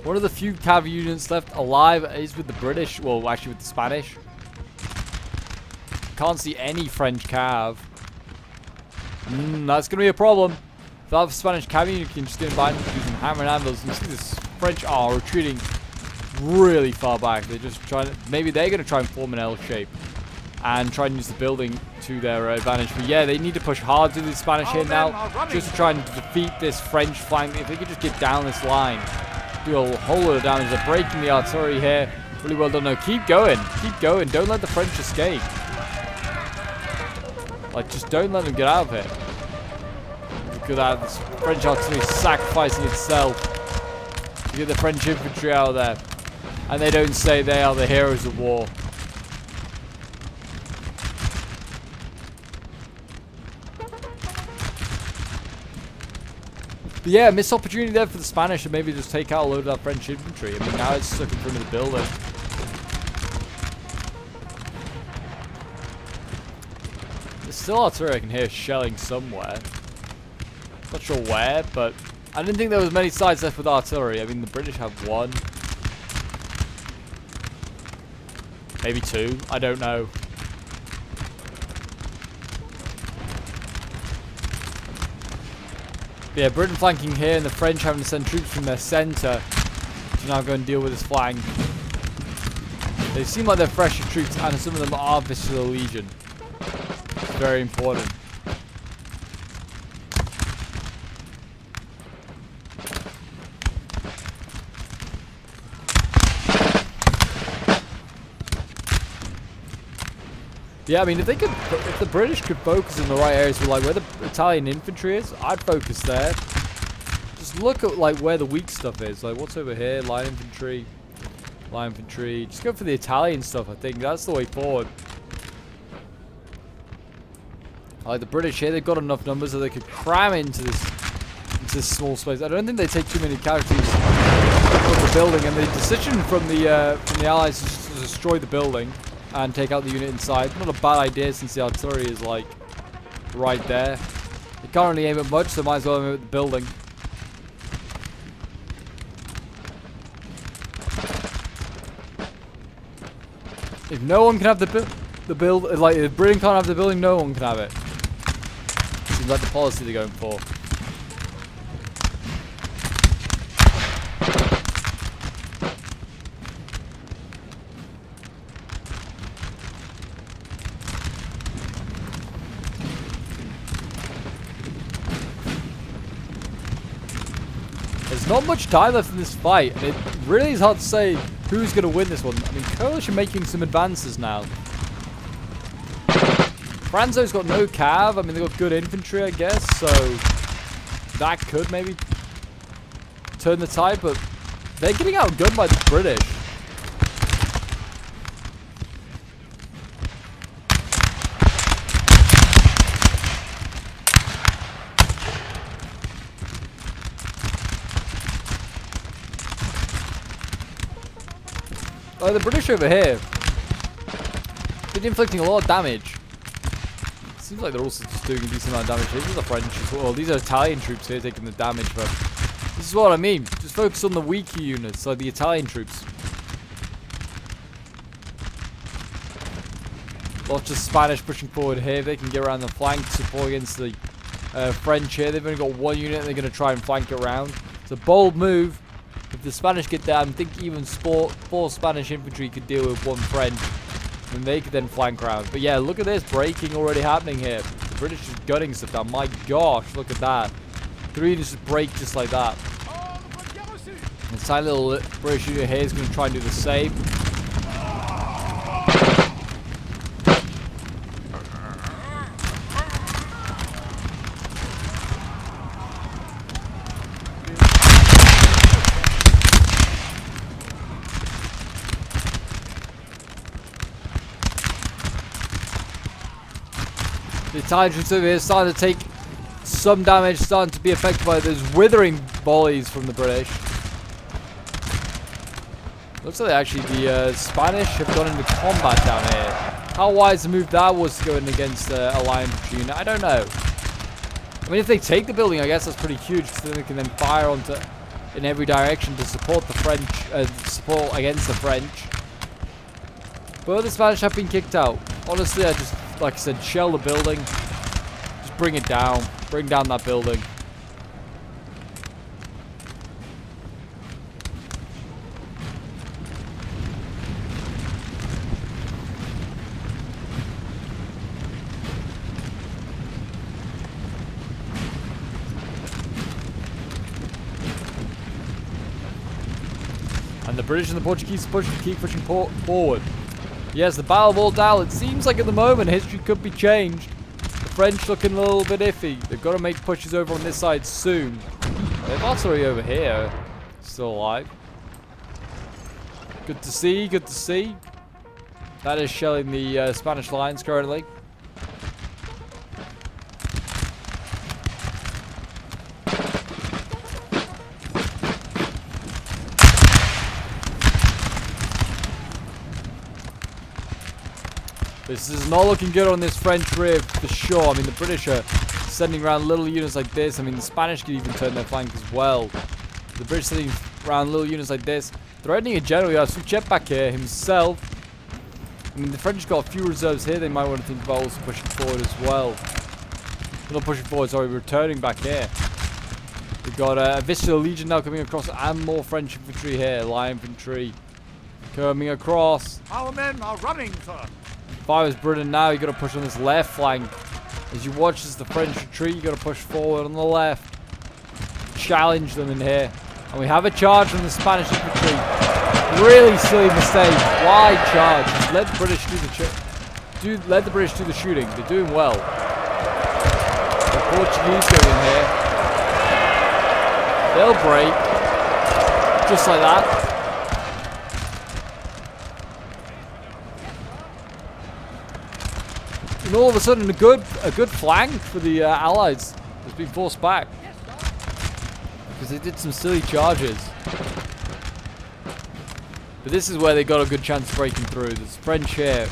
One of the few cav units left alive is with the British. Well, actually with the Spanish. Can't see any French cav. That's going to be a problem. If that Spanish cav unit can just invite using hammer and anvils. You see this French are retreating really far back. They're just trying to, maybe they're going to try and form an L shape and try and use the building to their advantage. But yeah, they need to push hard to the Spanish here now, just to try and defeat this French flank. If they could just get down this line, do a whole lot of damage. They're breaking the artillery here. Really well done. No, keep going. Keep going. Don't let the French escape. Like, just don't let them get out of it. Look at that. This French artillery is sacrificing itself to get the French infantry out of there. And they don't say they are the heroes of war. But yeah, missed opportunity there for the Spanish to maybe just take out a load of that French infantry. I mean, now it's stuck in front of the building. There's still artillery I can hear shelling somewhere. Not sure where, but I didn't think there was many sides left with artillery. I mean, the British have one. Maybe two. I don't know. Yeah, Britain flanking here and the French having to send troops from their centre to now go and deal with this flank. They seem like they're fresher troops and some of them are Peninsular Legion. It's very important. Yeah, I mean, if the British could focus in the right areas, like where the Italian infantry is, I'd focus there. Just look at like where the weak stuff is. Like, what's over here? Line infantry, line infantry. Just go for the Italian stuff. I think that's the way forward. Like the British here, they've got enough numbers that they could cram into this small space. I don't think they take too many casualties from the building, and the decision from the Allies is just to destroy the building and take out the unit inside. Not a bad idea since the artillery is like right there. They can't really aim at much, so might as well aim at the building. If no one can have the build, like if Britain can't have the building, no one can have it. Seems like the policy they're going for. There's not much time left in this fight, and it really is hard to say who's going to win this one. I mean, Coalition making some advances now. Franzo's got no cav. I mean, they've got good infantry, I guess, so that could maybe turn the tide, but they're getting outgunned by the British. The British over here, they're inflicting a lot of damage. Seems like they're also just doing a decent amount of damage here. These are the French as well. These are Italian troops here taking the damage, but this is what I mean. Just focus on the weaker units, like the Italian troops. Lots of Spanish pushing forward here. They can get around the flank, support against the French here. They've only got one unit, and they're going to try and flank it around. It's a bold move. If the Spanish get down, I think even four Spanish infantry could deal with one French, and they could then flank around. But yeah, look at this breaking already happening here. The British is gutting stuff down. My gosh, look at that. 3 units just break just like that. This tiny little British unit here is going to try and do the same. The Italian troops over here starting to take some damage, starting to be affected by those withering volleys from the British. Looks like actually the Spanish have gone into combat down here. How wise a move that was to go in against a line unit, I don't know. I mean, if they take the building, I guess that's pretty huge, because then they can then fire onto in every direction to support the French, support against the French. But the Spanish have been kicked out. Honestly, I just, like I said, shell the building. Just bring it down. Bring down that building. And the British and the Portuguese keep pushing forward. Yes, the Battle of Ordal, it seems like at the moment history could be changed. The French looking a little bit iffy. They've got to make pushes over on this side soon. They're artillery over here. Still alive. Good to see, good to see. That is shelling the Spanish lines currently. This is not looking good on this French rear for sure. I mean, the British are sending around little units like this. I mean, the Spanish could even turn their flank as well. The British sending around little units like this. Threatening a general. You have Suchet back here himself. I mean, the French got a few reserves here. They might want to think about also pushing forward as well. Not pushing forward, sorry, returning back here. We've got a Peninsular Legion now coming across, and more French infantry here. Light infantry coming across. Our men are running, sir. If I was Britain now, you got to push on this left flank. As you watch as the French retreat, you got to push forward on the left. Challenge them in here. And we have a charge from the Spanish infantry. Really silly mistake. Why charge? Just let the British let the British do the shooting. They're doing well. The Portuguese go in here. They'll break. Just like that. And all of a sudden, a good flank for the Allies has been forced back because they did some silly charges. But this is where they got a good chance of breaking through. There's French here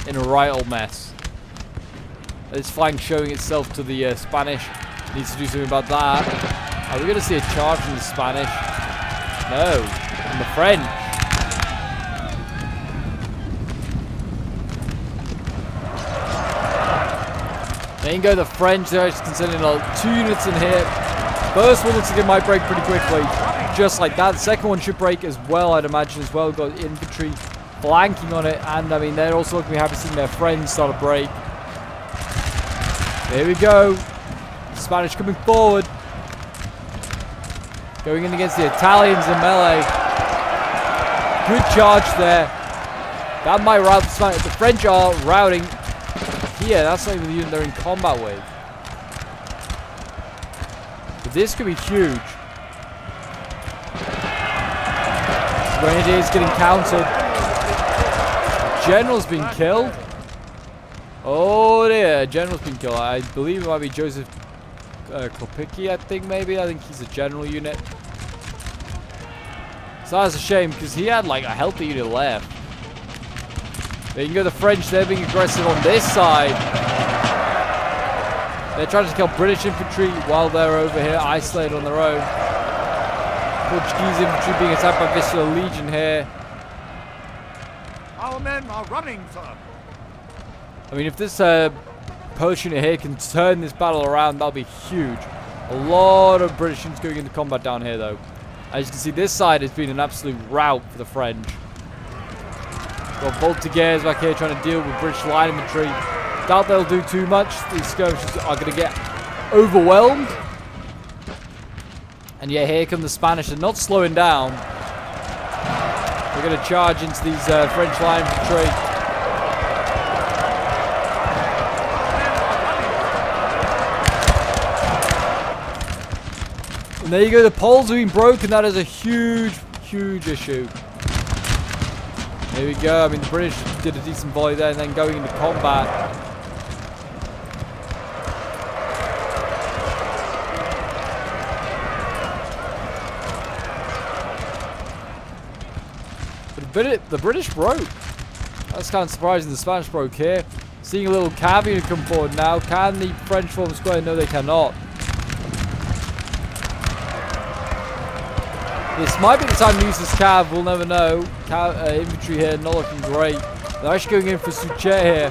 in a right old mess. This flank showing itself to the Spanish. Needs to do something about that. Are we going to see a charge from the Spanish? No, from the French. There you go, the French. They're actually sending 2 units in here. First one looks like it might break pretty quickly. Just like that. The second one should break as well, I'd imagine as well. We've got infantry flanking on it. And, I mean, they're also looking to be happy seeing their friends start a break. There we go. The Spanish coming forward. Going in against the Italians in melee. Good charge there. That might rout the Spanish. The French are routing. Yeah, that's not even the unit they're in combat with. But this could be huge. Grenadiers getting countered. General's been killed. Oh dear, General's been killed. I believe it might be Joseph Klopicki, I think maybe. I think he's a general unit. So that's a shame because he had like a healthy unit left. There you can go, the French, they're being aggressive on this side. They're trying to kill British infantry while they're over here, isolated on their own. Portuguese infantry being attacked by Peninsular Legion here. Our men are running, sir. I mean, if this Polish unit here can turn this battle around, that'll be huge. A lot of British units going into combat down here, though. As you can see, this side has been an absolute rout for the French. Got Voltigeurs back here trying to deal with British line infantry. Doubt they'll do too much. These skirmishes are going to get overwhelmed. And yeah, here come the Spanish. They're not slowing down. They're going to charge into these French line infantry. And there you go. The poles have been broken. That is a huge, huge issue. There we go. I mean, the British did a decent volley there and then going into combat. But the British broke. That's kind of surprising. The Spanish broke here. Seeing a little cav unit come forward now. Can the French form square? No, they cannot. This might be the time to use this cav. We'll never know. Infantry here, not looking great. They're actually going in for Suchet here.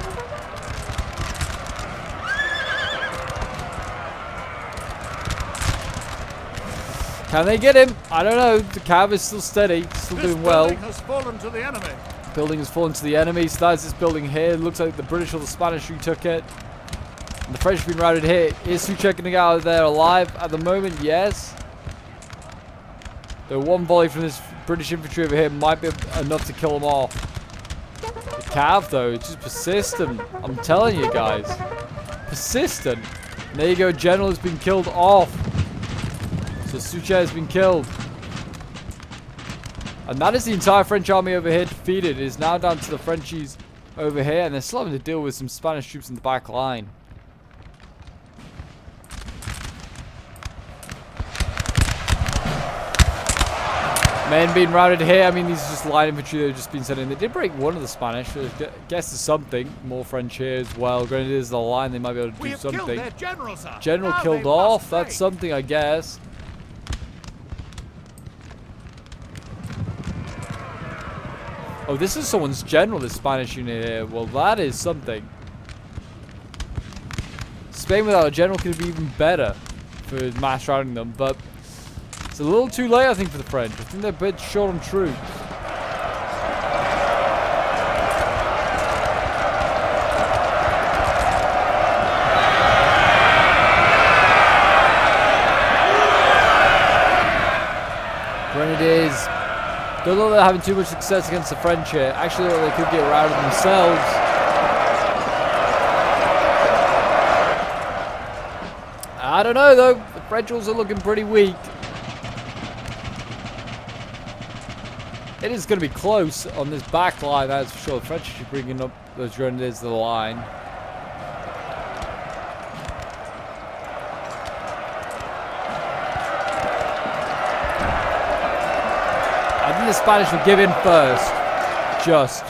Can they get him? I don't know. The cav is still steady. Still doing well. Building has fallen to the enemy. Building has fallen to the enemy. So that's this building here. It looks like the British or the Spanish retook it. And the French have been routed here. Is Suchet getting out of there alive at the moment? Yes. The one volley from this British infantry over here might be enough to kill them off. The cav, though, it's just persistent. I'm telling you guys. Persistent. And there you go. General has been killed off. So Suchet has been killed. And that is the entire French army over here defeated. It is now down to the Frenchies over here. And they're still having to deal with some Spanish troops in the back line. Men being routed here. I mean, these are just line infantry that have just been sent in. They did break one of the Spanish. So I guess there's something. More French here as well. Grenadiers the line. They might be able to do something. Killed their general, sir. General Now killed they off. must That's fight. something, I guess. Oh, this is someone's general, this Spanish unit here. Well, that is something. Spain without a general could be even better for mass routing them, but it's a little too late, I think, for the French. I think they're a bit short on troops. Grenadiers. Don't know they're having too much success against the French here. Actually, they could get routed themselves. I don't know, though. The French also looking pretty weak. It is going to be close on this back line, that's for sure. The French should be bringing up those Grenadiers to the line. I think the Spanish will give in first. Just.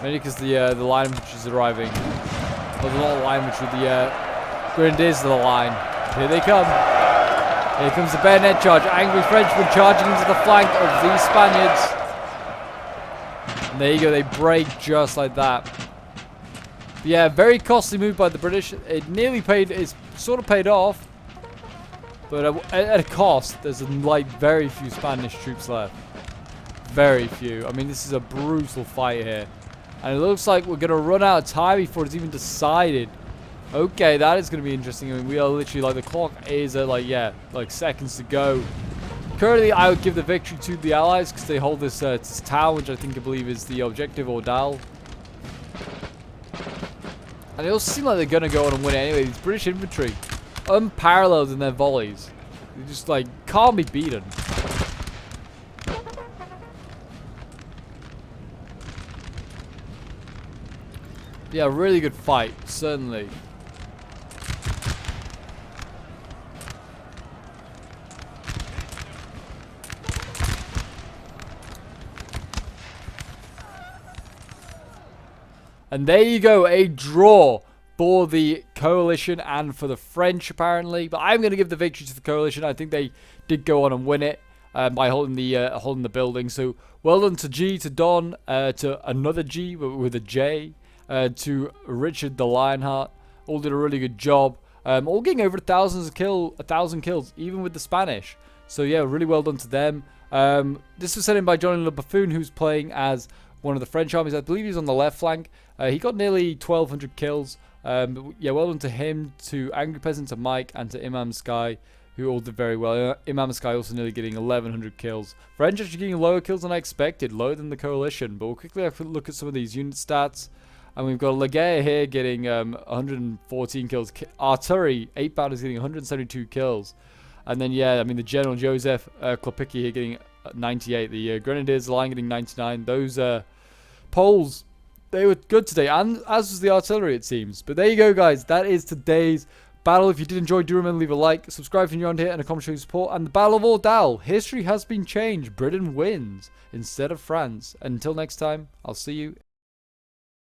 Maybe because the line infantry is arriving. Well, there's a lot of line infantry. The Grenadiers to the line. Here they come. Here comes the bayonet charge. Angry Frenchmen charging into the flank of the Spaniards. And there you go. They break just like that. But yeah, very costly move by the British. It nearly paid. It's sort of paid off. But at a cost. There's like very few Spanish troops left. Very few. I mean, this is a brutal fight here. And it looks like we're going to run out of time before it's even decided. Okay, that is going to be interesting. I mean, we are literally, like, the clock is at, like, yeah, like, seconds to go. Currently, I would give the victory to the Allies because they hold this town, which I believe is the objective, Ordal. And they also seem like they're going to go on and win it anyway. These British infantry, unparalleled in their volleys. They just, like, can't be beaten. Yeah, really good fight, certainly. And there you go, a draw for the coalition and for the French, apparently. But I'm going to give the victory to the coalition. I think they did go on and win it by holding the building. So well done to G, to Don, to another G with a J. To Richard the Lionheart, all did a really good job. All getting over 1,000 kills, even with the Spanish. So yeah, really well done to them. This was sent in by Johnny Le Buffoon, who's playing as one of the French armies. I believe he's on the left flank. He got nearly 1,200 kills. Yeah, well done to him, to Angry Peasant, to Mike, and to Imam Sky, who all did very well. Imam Sky also nearly getting 1,100 kills. French actually getting lower kills than I expected, lower than the coalition. But we'll quickly have a look at some of these unit stats. And we've got Leguer here getting 114 kills. Artillery, 8 bounders getting 172 kills. And then, yeah, I mean, the General Joseph Klopicki here getting 98. The Grenadiers line getting 99. Those Poles, they were good today. And as was the artillery, it seems. But there you go, guys. That is today's battle. If you did enjoy, do remember to leave a like. Subscribe if you're new around here and a comment showing support. And the Battle of Ordal. History has been changed. Britain wins instead of France. Until next time, I'll see you.